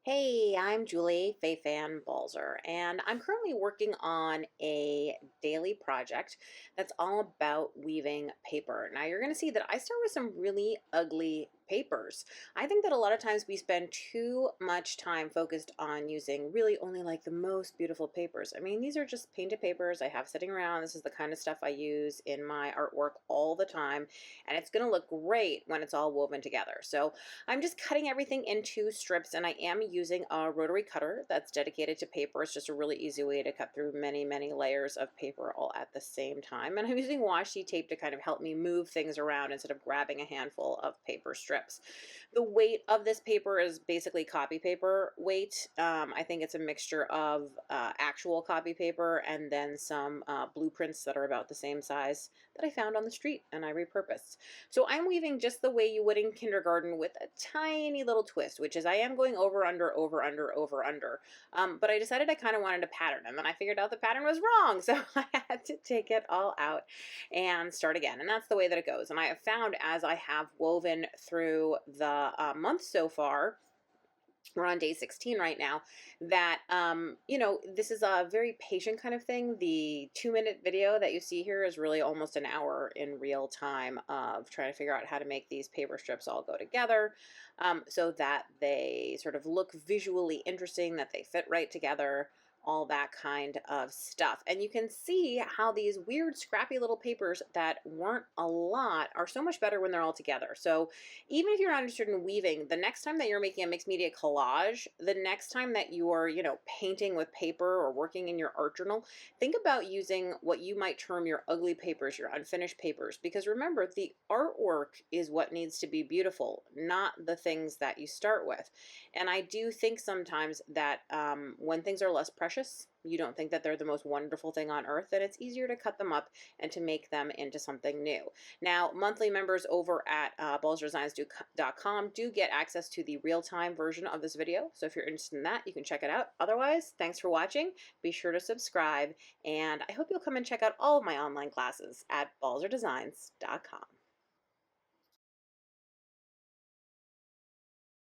Hey, I'm Julie fei-fan Balzer, and I'm currently working on a daily project that's all about weaving paper. Now, you're going to see that I start with some really ugly papers. I think that a lot of times we spend too much time focused on using really only like the most beautiful papers. I mean, these are just painted papers I have sitting around. This is the kind of stuff I use in my artwork all the time, and it's going to look great when it's all woven together. So I'm just cutting everything into strips, and I am using a rotary cutter that's dedicated to paper. It's just a really easy way to cut through many layers of paper all at the same time. And I'm using washi tape to kind of help me move things around instead of grabbing a handful of paper strips. The weight of this paper is basically copy paper weight. I think it's a mixture of actual copy paper and then some blueprints that are about the same size that I found on the street and I repurposed. So I'm weaving just the way you would in kindergarten with a tiny little twist, which is I am going over, under, over, under, over, under. But I decided I kind of wanted a pattern, and then I figured out the pattern was wrong. So I had to take it all out and start again. And that's the way that it goes. And I have found as I have woven through the month so far, we're on day 16 right now, that this is a very patient kind of thing. The 2-minute video that you see here is really almost an hour in real time of trying to figure out how to make these paper strips all go together, so that they sort of look visually interesting, that they fit right together, all that kind of stuff. And you can see how these weird scrappy little papers that weren't a lot are so much better when they're all together. So even if you're not interested in weaving, the next time that you're making a mixed media collage, the next time that you're, painting with paper or working in your art journal, think about using what you might term your ugly papers, your unfinished papers, because remember, the artwork is what needs to be beautiful, not the things that you start with. And I do think sometimes that when things are less precious, you don't think that they're the most wonderful thing on earth, then it's easier to cut them up and to make them into something new. Now, monthly members over at balzerdesigns.com do get access to the real-time version of this video. So if you're interested in that, you can check it out. Otherwise, thanks for watching. Be sure to subscribe, and I hope you'll come and check out all of my online classes at balzerdesigns.com.